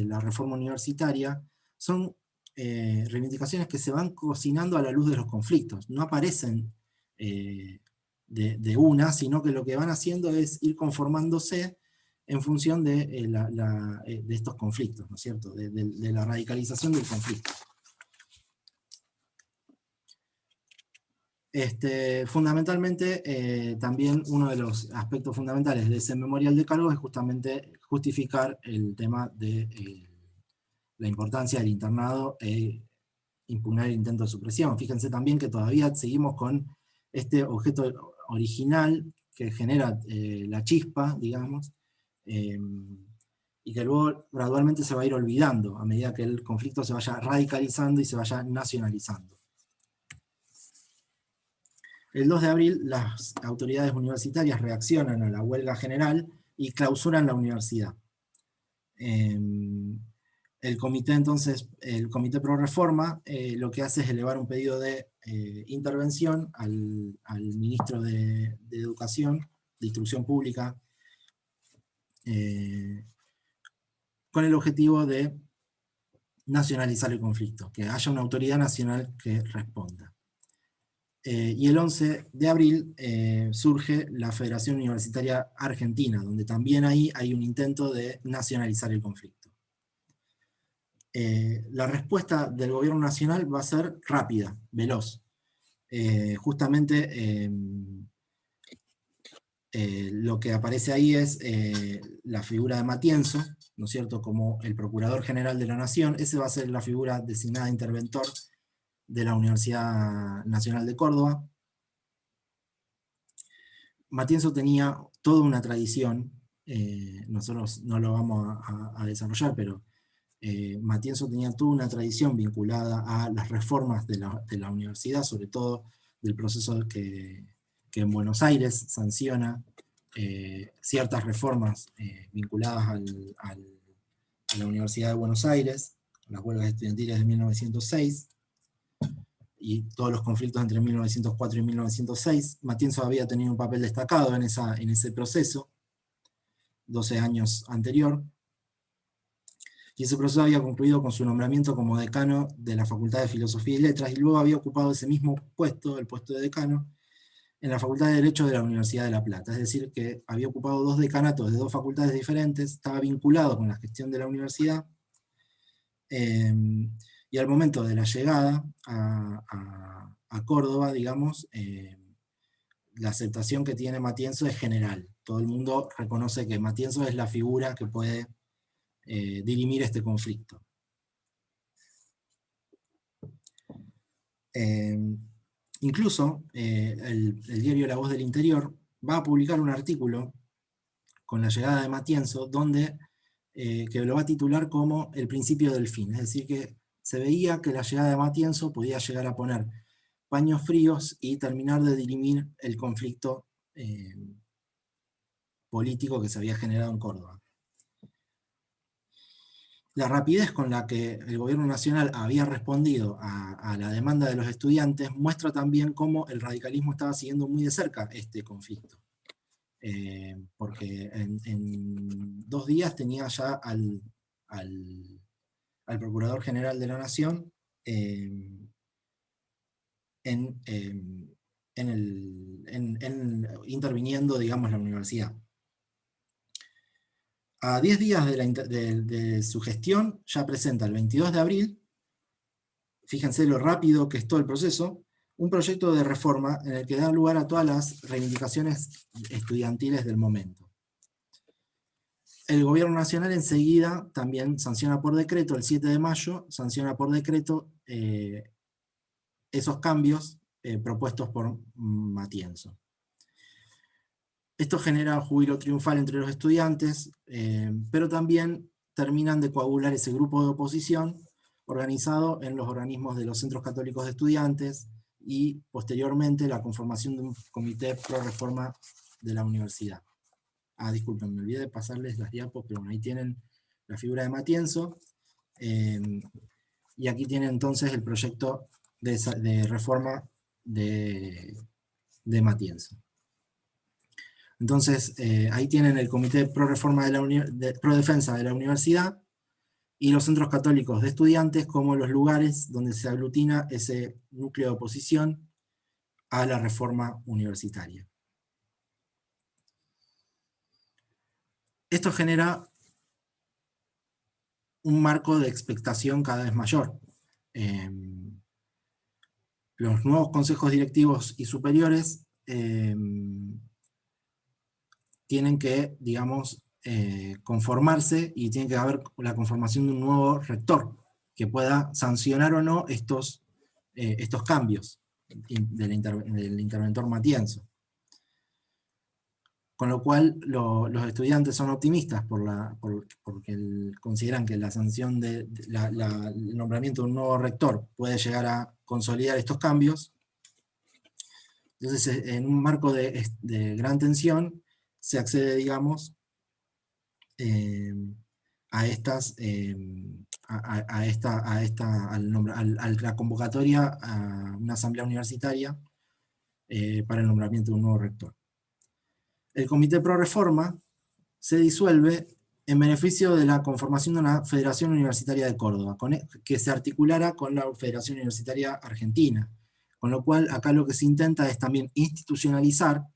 la reforma universitaria son reivindicaciones que se van cocinando a la luz de los conflictos. No aparecen de una, sino que lo que van haciendo es ir conformándose en función de estos conflictos, ¿no es cierto? De la radicalización del conflicto. Fundamentalmente, también uno de los aspectos fundamentales de ese memorial de cargos es justamente justificar el tema de la importancia del internado e impugnar el intento de supresión. Fíjense también que todavía seguimos con este objeto original que genera la chispa, digamos, y que luego gradualmente se va a ir olvidando a medida que el conflicto se vaya radicalizando y se vaya nacionalizando. El 2 de abril las autoridades universitarias reaccionan a la huelga general y clausuran la universidad. El comité entonces, el Comité Pro Reforma, lo que hace es elevar un pedido de intervención al ministro de Educación, de Instrucción Pública, con el objetivo de nacionalizar el conflicto, que haya una autoridad nacional que responda. Y el 11 de abril surge la Federación Universitaria Argentina, donde también ahí hay un intento de nacionalizar el conflicto. La respuesta del gobierno nacional va a ser rápida, veloz. Justamente lo que aparece ahí es la figura de Matienzo, ¿no es cierto?, como el Procurador General de la Nación. Ese va a ser la figura designada interventor de la Universidad Nacional de Córdoba. Matienzo tenía toda una tradición, nosotros no lo vamos a desarrollar, pero Matienzo tenía toda una tradición vinculada a las reformas de la universidad, sobre todo del proceso que en Buenos Aires sanciona ciertas reformas vinculadas a la Universidad de Buenos Aires, las huelgas estudiantiles de 1906, y todos los conflictos entre 1904 y 1906. Matienzo había tenido un papel destacado en ese proceso, 12 años anterior, y ese proceso había concluido con su nombramiento como decano de la Facultad de Filosofía y Letras, y luego había ocupado ese mismo puesto, el puesto de decano, en la Facultad de Derecho de la Universidad de La Plata. Es decir, que había ocupado 2 decanatos de 2 facultades diferentes, estaba vinculado con la gestión de la universidad, y al momento de la llegada a Córdoba, digamos, la aceptación que tiene Matienzo es general. Todo el mundo reconoce que Matienzo es la figura que puede dirimir este conflicto. Incluso el diario La Voz del Interior va a publicar un artículo con la llegada de Matienzo, que lo va a titular como el principio del fin. Es decir, que se veía que la llegada de Matienzo podía llegar a poner paños fríos y terminar de dirimir el conflicto político que se había generado en Córdoba. La rapidez con la que el gobierno nacional había respondido a la demanda de los estudiantes muestra también cómo el radicalismo estaba siguiendo muy de cerca este conflicto. Porque en 2 días tenía ya al Procurador General de la Nación interviniendo, digamos, la universidad. A 10 días de su gestión, ya presenta el 22 de abril, fíjense lo rápido que es todo el proceso, un proyecto de reforma en el que da lugar a todas las reivindicaciones estudiantiles del momento. El gobierno nacional enseguida también sanciona por decreto, el 7 de mayo, sanciona por decreto esos cambios propuestos por Matienzo. Esto genera júbilo triunfal entre los estudiantes, pero también terminan de coagular ese grupo de oposición organizado en los organismos de los centros católicos de estudiantes y posteriormente la conformación de un comité pro reforma de la universidad. Disculpen, me olvidé de pasarles las diapos, pero bueno, ahí tienen la figura de Matienzo, y aquí tienen entonces el proyecto de reforma de Matienzo. Entonces, ahí tienen el Comité Pro Reforma Pro Defensa de la Universidad y los centros católicos de estudiantes como los lugares donde se aglutina ese núcleo de oposición a la reforma universitaria. Esto genera un marco de expectación cada vez mayor. Los nuevos consejos directivos y superiores tienen que, digamos, conformarse, y tiene que haber la conformación de un nuevo rector que pueda sancionar o no estos cambios del interventor Matienzo. Con lo cual los estudiantes son optimistas porque consideran que la sanción el nombramiento de un nuevo rector puede llegar a consolidar estos cambios. Entonces, en un marco de gran tensión, se accede, digamos, a la convocatoria a una asamblea universitaria para el nombramiento de un nuevo rector. El Comité Pro Reforma se disuelve en beneficio de la conformación de una Federación Universitaria de Córdoba, que se articulara con la Federación Universitaria Argentina, con lo cual acá lo que se intenta es también institucionalizar.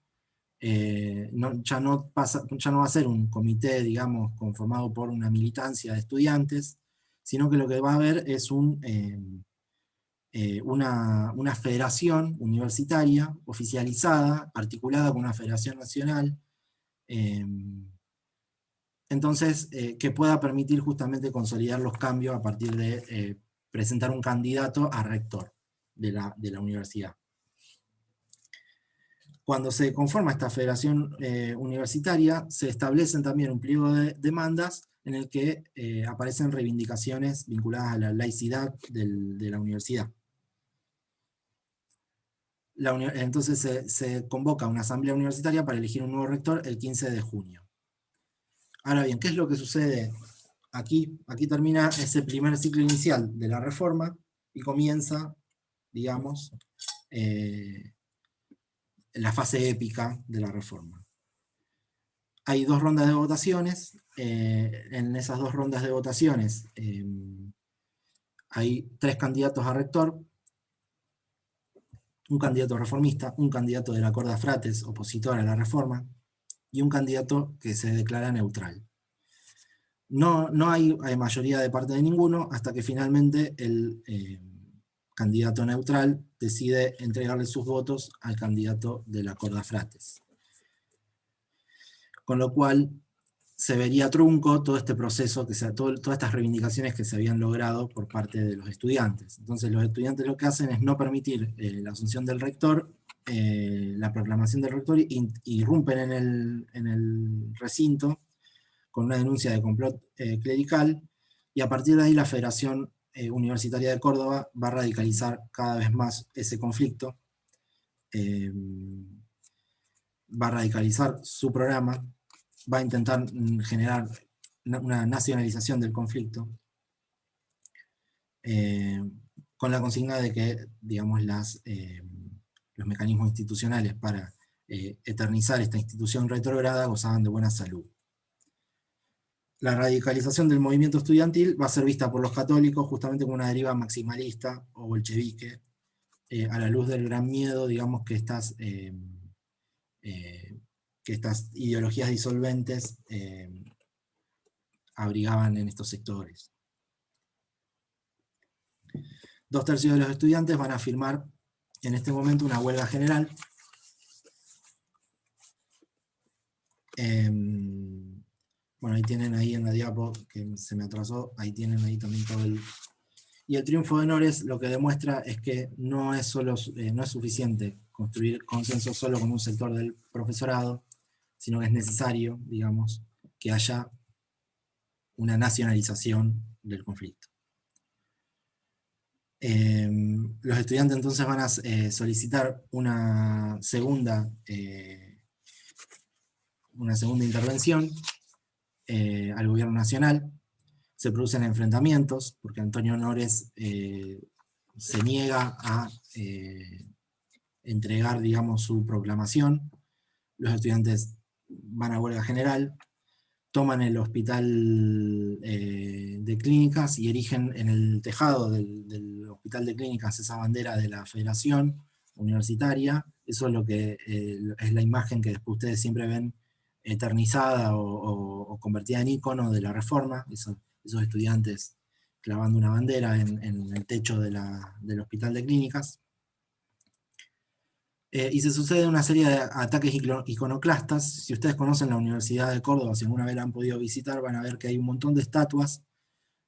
Ya no va a ser un comité, digamos, conformado por una militancia de estudiantes, sino que lo que va a haber es una federación universitaria oficializada, articulada con una federación nacional, entonces, que pueda permitir justamente consolidar los cambios a partir de presentar un candidato a rector de la universidad. Cuando se conforma esta federación universitaria, se establecen también un pliego de demandas en el que aparecen reivindicaciones vinculadas a la laicidad de la universidad. Entonces se convoca una asamblea universitaria para elegir un nuevo rector el 15 de junio. Ahora bien, ¿qué es lo que sucede aquí? Aquí termina ese primer ciclo inicial de la reforma y comienza, digamos, la fase épica de la reforma. Hay 2 rondas de votaciones. En esas 2 rondas de votaciones hay 3 candidatos a rector, un candidato reformista, un candidato de la Corda Frates, opositor a la reforma, y un candidato que se declara neutral. No hay mayoría de parte de ninguno, hasta que finalmente el candidato neutral decide entregarle sus votos al candidato de la Corda Frates. Con lo cual se vería trunco todo este proceso, todas estas reivindicaciones que se habían logrado por parte de los estudiantes. Entonces los estudiantes lo que hacen es no permitir la asunción del rector, la proclamación del rector, irrumpen en el recinto con una denuncia de complot clerical, y a partir de ahí la Federación Universitaria de Córdoba va a radicalizar cada vez más ese conflicto, va a radicalizar su programa, va a intentar generar una nacionalización del conflicto, con la consigna de que, digamos, los mecanismos institucionales para eternizar esta institución retrógrada gozaban de buena salud. La radicalización del movimiento estudiantil va a ser vista por los católicos justamente como una deriva maximalista o bolchevique, a la luz del gran miedo, digamos, que estas ideologías disolventes abrigaban en estos sectores. 2/3 de los estudiantes van a firmar en este momento una huelga general. Bueno, ahí tienen ahí en la diapo, que se me atrasó, ahí tienen ahí también todo el... Y el triunfo de Nores lo que demuestra es que no es suficiente construir consenso solo con un sector del profesorado, sino que es necesario, digamos, que haya una nacionalización del conflicto. Los estudiantes entonces van a solicitar una segunda intervención al gobierno nacional. Se producen enfrentamientos, porque Antonio Nores se niega a entregar, digamos, su proclamación. Los estudiantes van a huelga general, toman el hospital de clínicas y erigen en el tejado del hospital de clínicas esa bandera de la Federación Universitaria. Eso es lo que es la imagen que después ustedes siempre ven eternizada o convertida en ícono de la reforma, esos estudiantes clavando una bandera en el techo del hospital de clínicas. Y se sucede una serie de ataques iconoclastas. Si ustedes conocen la Universidad de Córdoba, si alguna vez la han podido visitar, van a ver que hay un montón de estatuas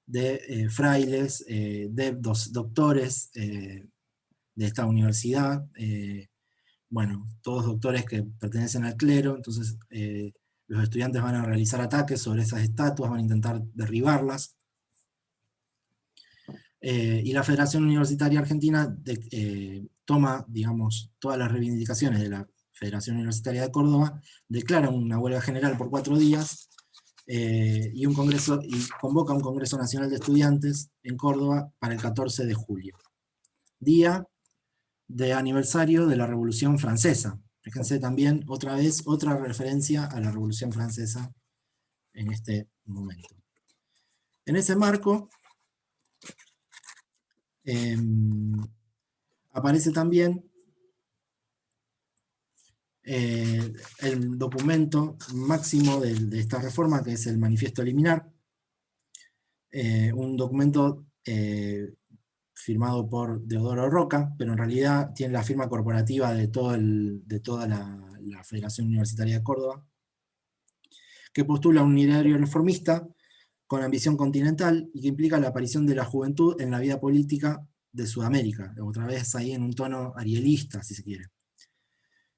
de frailes, de doctores de esta universidad, bueno, todos doctores que pertenecen al clero. Entonces los estudiantes van a realizar ataques sobre esas estatuas, van a intentar derribarlas. Y la Federación Universitaria Argentina toma, digamos, todas las reivindicaciones de la Federación Universitaria de Córdoba, declara una huelga general por 4 días, y convoca un Congreso Nacional de Estudiantes en Córdoba para el 14 de julio, día de aniversario de la Revolución Francesa. Fíjense también, otra vez, otra referencia a la Revolución Francesa en este momento. En ese marco, aparece también el documento máximo de esta reforma, que es el Manifiesto Liminar, un documento firmado por Deodoro Roca, pero en realidad tiene la firma corporativa de toda la Federación Universitaria de Córdoba, que postula un ideario reformista con ambición continental y que implica la aparición de la juventud en la vida política de Sudamérica, otra vez ahí en un tono arielista, si se quiere,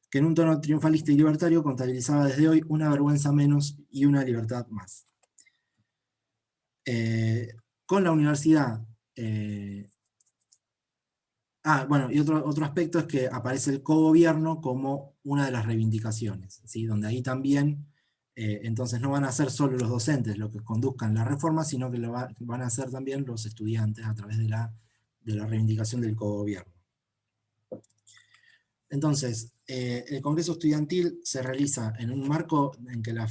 que en un tono triunfalista y libertario contabilizaba desde hoy una vergüenza menos y una libertad más. Con la universidad, bueno, y otro aspecto es que aparece el cogobierno como una de las reivindicaciones, ¿sí? Donde ahí también, entonces no van a ser solo los docentes los que conduzcan la reforma, sino que van a ser también los estudiantes a través de la reivindicación del cogobierno. Entonces, el Congreso Estudiantil se realiza en un marco en que la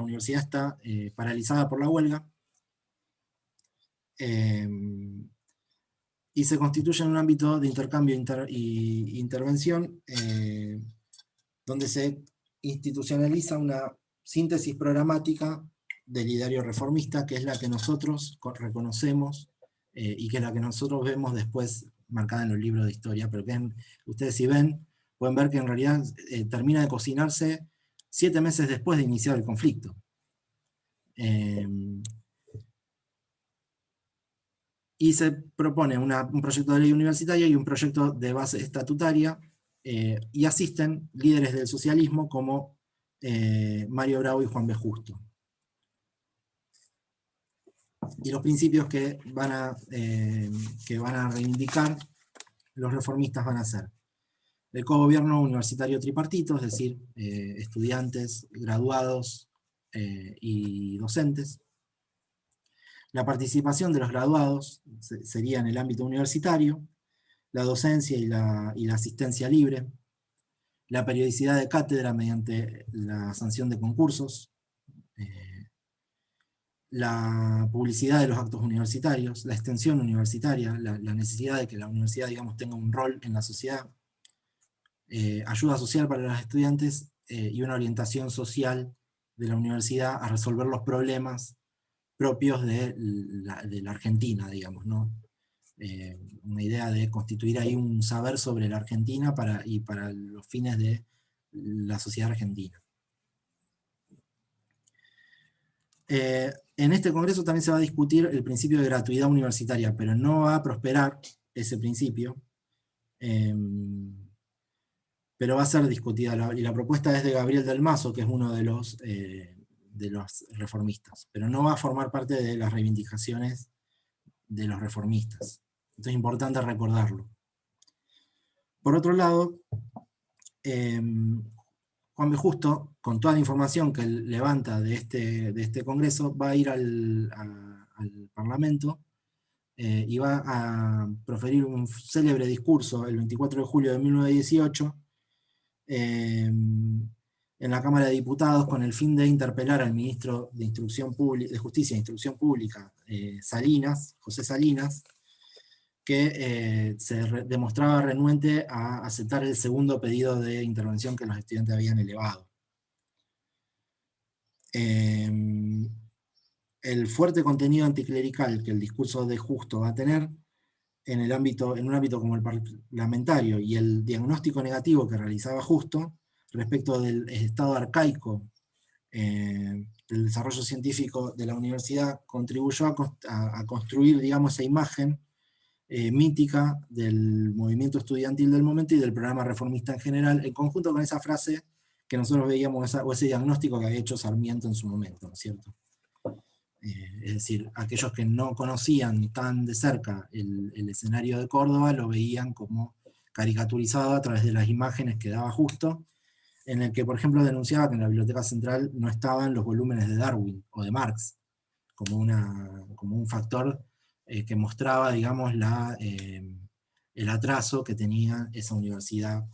universidad está paralizada por la huelga, y se constituye en un ámbito de intercambio e intervención, donde se institucionaliza una síntesis programática del ideario reformista, que es la que nosotros reconocemos, y que es la que nosotros vemos después marcada en los libros de historia, pero que ustedes si ven, pueden ver que en realidad termina de cocinarse 7 meses después de iniciar el conflicto. Y se propone un proyecto de ley universitaria y un proyecto de base estatutaria, y asisten líderes del socialismo como Mario Bravo y Juan B. Justo. Y los principios que van a reivindicar los reformistas van a ser el cogobierno universitario tripartito, es decir, estudiantes, graduados y docentes. La participación de los graduados sería en el ámbito universitario, la docencia y la asistencia libre, la periodicidad de cátedra mediante la sanción de concursos, la publicidad de los actos universitarios, la extensión universitaria, la necesidad de que la universidad, digamos, tenga un rol en la sociedad, ayuda social para los estudiantes, y una orientación social de la universidad a resolver los problemas propios de la Argentina, digamos, ¿no? Una idea de constituir ahí un saber sobre la Argentina para los fines de la sociedad argentina. En este congreso también se va a discutir el principio de gratuidad universitaria, pero no va a prosperar ese principio, pero va a ser discutida, y la propuesta es de Gabriel del Mazo, que es uno de los reformistas, pero no va a formar parte de las reivindicaciones de los reformistas. Esto es importante recordarlo. Por otro lado, Juan B. Justo, con toda la información que él levanta de este congreso, va a ir al Parlamento, y va a proferir un célebre discurso el 24 de julio de 1918, en la Cámara de Diputados, con el fin de interpelar al ministro de Justicia e Instrucción Pública, José Salinas, que se demostraba renuente a aceptar el segundo pedido de intervención que los estudiantes habían elevado. El fuerte contenido anticlerical que el discurso de Justo va a tener en un ámbito como el parlamentario, y el diagnóstico negativo que realizaba Justo respecto del estado arcaico del desarrollo científico de la universidad, contribuyó a construir, digamos, esa imagen mítica del movimiento estudiantil del momento y del programa reformista en general, en conjunto con esa frase que nosotros veíamos, o ese diagnóstico que había hecho Sarmiento en su momento, ¿no es cierto? Es decir, aquellos que no conocían tan de cerca el escenario de Córdoba lo veían como caricaturizado a través de las imágenes que daba Justo, en el que, por ejemplo, denunciaba que en la Biblioteca Central no estaban los volúmenes de Darwin o de Marx, como un factor que mostraba, digamos, el atraso que tenía esa universidad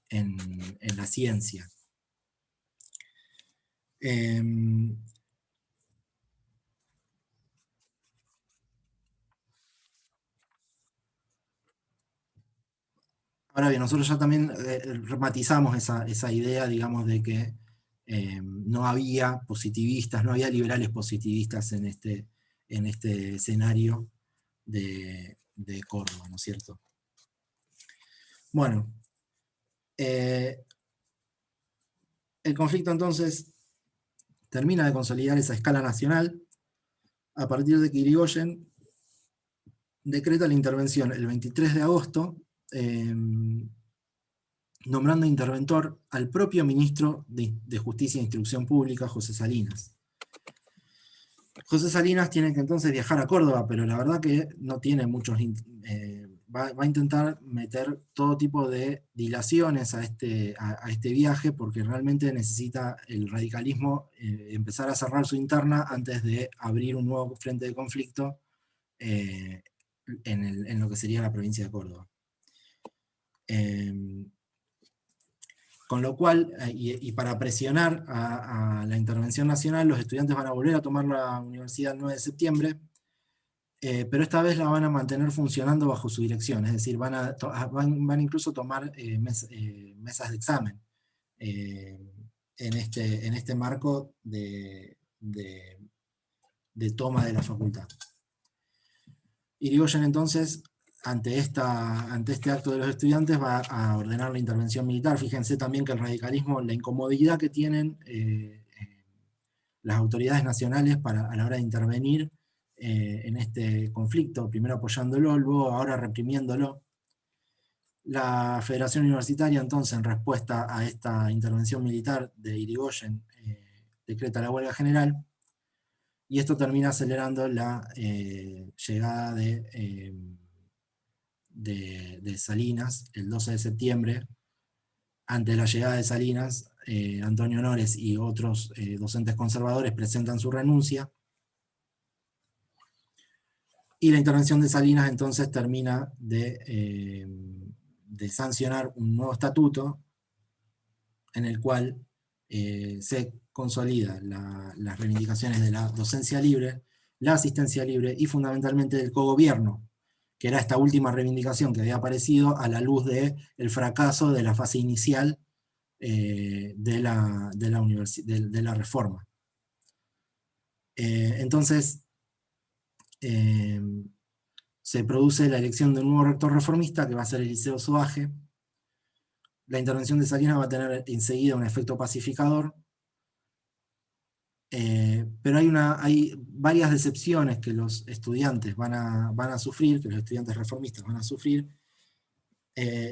en la ciencia. Ahora bien, nosotros ya también matizamos esa idea, digamos, de que no había positivistas, no había liberales positivistas en este escenario de Córdoba, ¿no es cierto? Bueno, el conflicto entonces termina de consolidar esa escala nacional a partir de que Irigoyen decreta la intervención el 23 de agosto, nombrando interventor al propio ministro de Justicia e Instrucción Pública, José Salinas. José Salinas tiene que entonces viajar a Córdoba, pero la verdad que no tiene muchos... va a intentar meter todo tipo de dilaciones a este viaje, porque realmente necesita el radicalismo empezar a cerrar su interna antes de abrir un nuevo frente de conflicto en lo que sería la provincia de Córdoba. Con lo cual, y para presionar a la intervención nacional, los estudiantes van a volver a tomar la universidad el 9 de septiembre, pero esta vez la van a mantener funcionando bajo su dirección, es decir, van a incluso tomar mesas de examen en este marco de toma de la facultad. Irigoyen entonces, ante este acto de los estudiantes, va a ordenar la intervención militar. Fíjense también que el radicalismo, la incomodidad que tienen las autoridades nacionales a la hora de intervenir en este conflicto, primero apoyándolo, luego ahora reprimiéndolo. La Federación Universitaria entonces, en respuesta a esta intervención militar de Irigoyen, decreta la huelga general, y esto termina acelerando la llegada de Salinas el 12 de septiembre. Ante la llegada de Salinas, Antonio Honores y otros docentes conservadores presentan su renuncia, y la intervención de Salinas entonces termina de sancionar un nuevo estatuto en el cual se consolida las reivindicaciones de la docencia libre, la asistencia libre y fundamentalmente del cogobierno, que era esta última reivindicación que había aparecido a la luz del fracaso de la fase inicial de la reforma. Entonces, se produce la elección de un nuevo rector reformista, que va a ser Eliseo Soaje. La intervención de Salinas va a tener enseguida un efecto pacificador, pero hay varias decepciones que los estudiantes van a sufrir, que los estudiantes reformistas van a sufrir.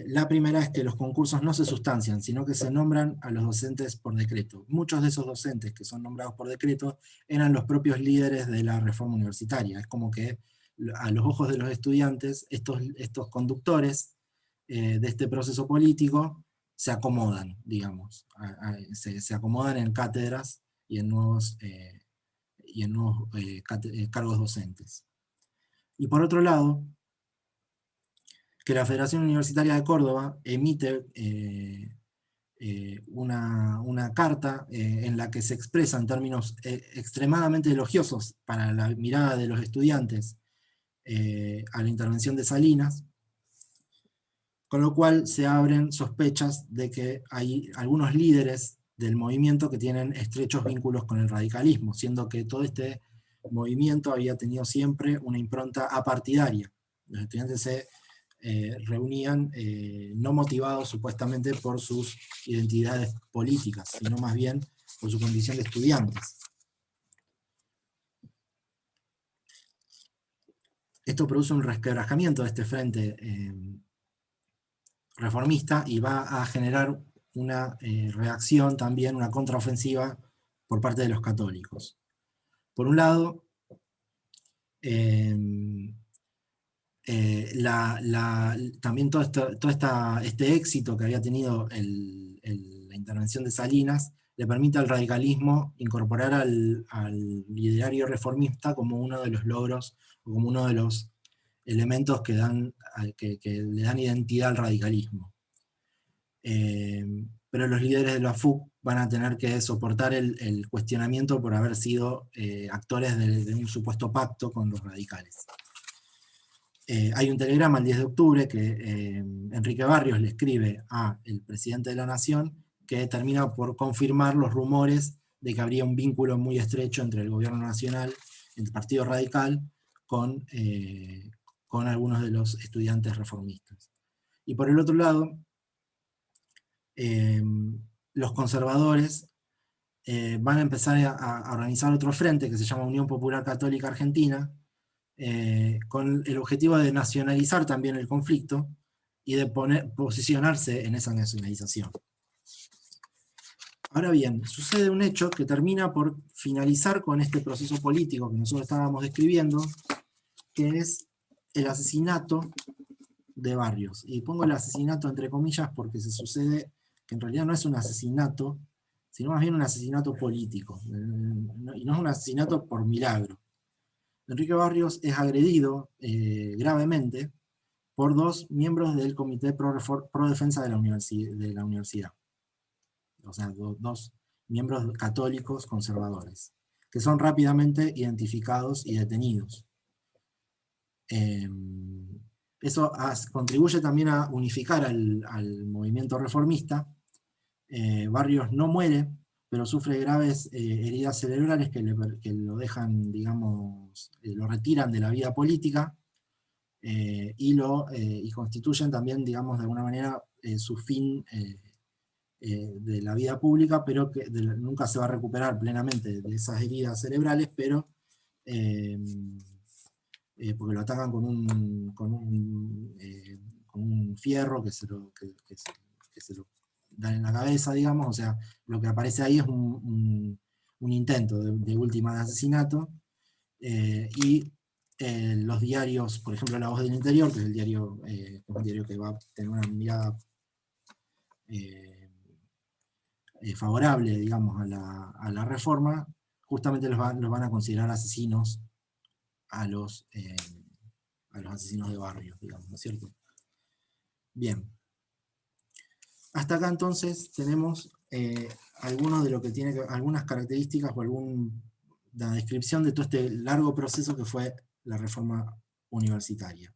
La primera es que los concursos no se sustancian, sino que se nombran a los docentes por decreto. Muchos de esos docentes que son nombrados por decreto eran los propios líderes de la reforma universitaria. Es como que a los ojos de los estudiantes, estos conductores de este proceso político se acomodan, digamos, se acomodan en cátedras y en nuevos cargos docentes. Y por otro lado, que la Federación Universitaria de Córdoba emite una carta en la que se expresa en términos extremadamente elogiosos para la mirada de los estudiantes a la intervención de Salinas, con lo cual se abren sospechas de que hay algunos líderes del movimiento que tienen estrechos vínculos con el radicalismo, siendo que todo este movimiento había tenido siempre una impronta apartidaria. Los estudiantes se reunían no motivados supuestamente por sus identidades políticas, sino más bien por su condición de estudiantes. Esto produce un resquebrajamiento de este frente reformista y va a generar una reacción también, una contraofensiva por parte de los católicos. Por un lado, también todo este éxito que había tenido la intervención de Salinas le permite al radicalismo incorporar al ideario reformista como uno de los logros, o como uno de los elementos que le dan identidad al radicalismo. Pero los líderes de la FUC van a tener que soportar el cuestionamiento por haber sido actores de un supuesto pacto con los radicales. Hay un telegrama el 10 de octubre que Enrique Barrios le escribe al presidente de la Nación, que termina por confirmar los rumores de que habría un vínculo muy estrecho entre el gobierno nacional, el Partido Radical, con algunos de los estudiantes reformistas. Y por el otro lado, los conservadores van a empezar a organizar otro frente que se llama Unión Popular Católica Argentina, con el objetivo de nacionalizar también el conflicto y de posicionarse en esa nacionalización. Ahora bien, sucede un hecho que termina por finalizar con este proceso político que nosotros estábamos describiendo, que es el asesinato de Barrios. Y pongo el asesinato entre comillas porque se sucede que en realidad no es un asesinato, sino más bien un asesinato político, y no es un asesinato por milagro. Enrique Barrios es agredido gravemente por dos miembros del Comité Pro Defensa de la Universidad. O sea, dos miembros católicos conservadores, que son rápidamente identificados y detenidos. Eso contribuye también a unificar al movimiento reformista. Barrios no muere, pero sufre graves heridas cerebrales que lo dejan, digamos, lo retiran de la vida política y constituyen también, digamos, de alguna manera su fin de la vida pública, pero que nunca se va a recuperar plenamente de esas heridas cerebrales, pero porque lo atacan con un fierro que se lo dan en la cabeza, digamos. O sea, lo que aparece ahí es un intento de última de asesinato, y los diarios, por ejemplo La Voz del Interior, que es un diario que va a tener una mirada favorable, digamos, a la reforma, justamente los van a considerar asesinos a los asesinos de Barrios, digamos, ¿no es cierto? Bien. Hasta acá entonces tenemos algunos de lo que tiene algunas características o la descripción de todo este largo proceso que fue la reforma universitaria.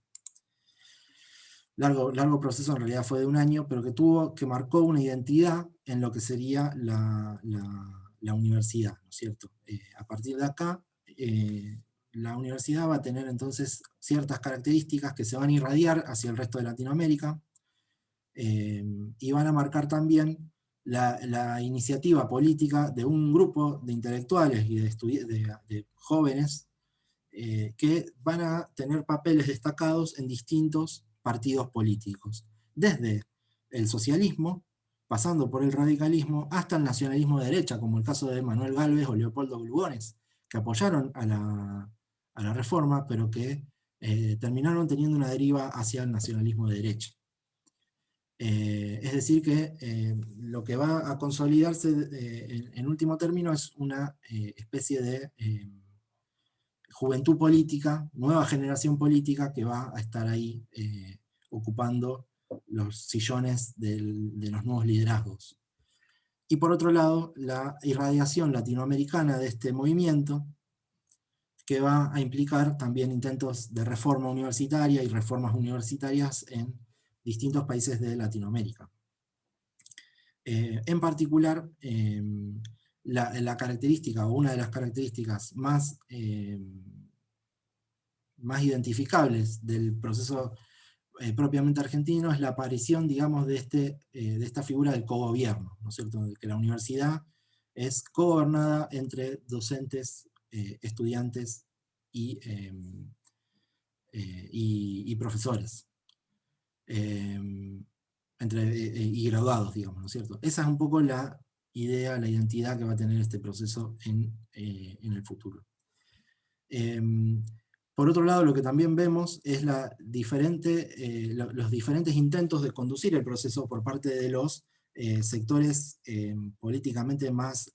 Largo proceso, en realidad fue de un año, pero que marcó una identidad en lo que sería la universidad, ¿no es cierto? A partir de acá, la universidad va a tener entonces ciertas características que se van a irradiar hacia el resto de Latinoamérica, y van a marcar también la iniciativa política de un grupo de intelectuales y de jóvenes que van a tener papeles destacados en distintos partidos políticos, desde el socialismo, pasando por el radicalismo, hasta el nacionalismo de derecha, como el caso de Manuel Gálvez o Leopoldo Lugones, que apoyaron a la reforma, pero que terminaron teniendo una deriva hacia el nacionalismo de derecha. Es decir que lo que va a consolidarse en último término es una especie de juventud política, nueva generación política que va a estar ahí ocupando los sillones de los nuevos liderazgos. Y por otro lado, la irradiación latinoamericana de este movimiento, que va a implicar también intentos de reforma universitaria y reformas universitarias en distintos países de Latinoamérica. En particular, la característica, o una de las características más identificables del proceso propiamente argentino es la aparición, digamos, de esta figura del cogobierno, ¿no es cierto? De que la universidad es cogobernada entre docentes, estudiantes y, y profesores, y graduados, digamos, ¿no es cierto? Esa es un poco la idea, la identidad que va a tener este proceso en el futuro. Por otro lado, lo que también vemos es los diferentes intentos de conducir el proceso por parte de los sectores políticamente más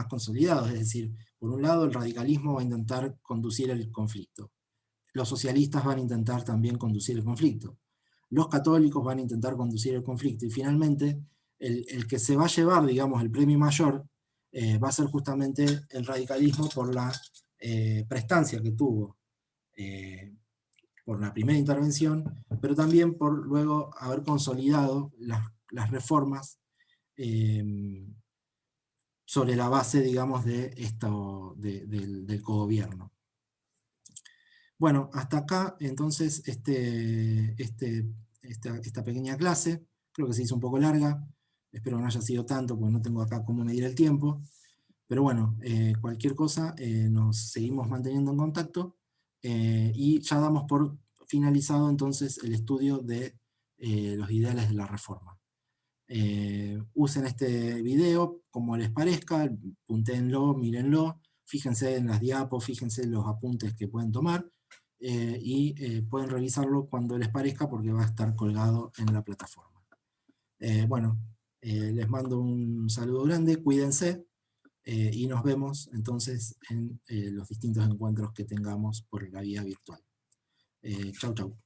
consolidados, es decir, por un lado el radicalismo va a intentar conducir el conflicto, los socialistas van a intentar también conducir el conflicto, los católicos van a intentar conducir el conflicto, y finalmente el que se va a llevar, digamos, el premio mayor va a ser justamente el radicalismo por la prestancia que tuvo por la primera intervención, pero también por luego haber consolidado las reformas sobre la base, digamos, del cogobierno. Bueno, hasta acá entonces esta pequeña clase, creo que se hizo un poco larga, espero que no haya sido tanto, porque no tengo acá cómo medir el tiempo, pero bueno, cualquier cosa nos seguimos manteniendo en contacto, y ya damos por finalizado entonces el estudio de los ideales de la reforma. Usen este video como les parezca, puntéenlo, mírenlo, fíjense en las diapos, fíjense en los apuntes que pueden tomar, y pueden revisarlo cuando les parezca porque va a estar colgado en la plataforma. Bueno, les mando un saludo grande, cuídense, y nos vemos entonces en los distintos encuentros que tengamos por la vía virtual. Chau, chau.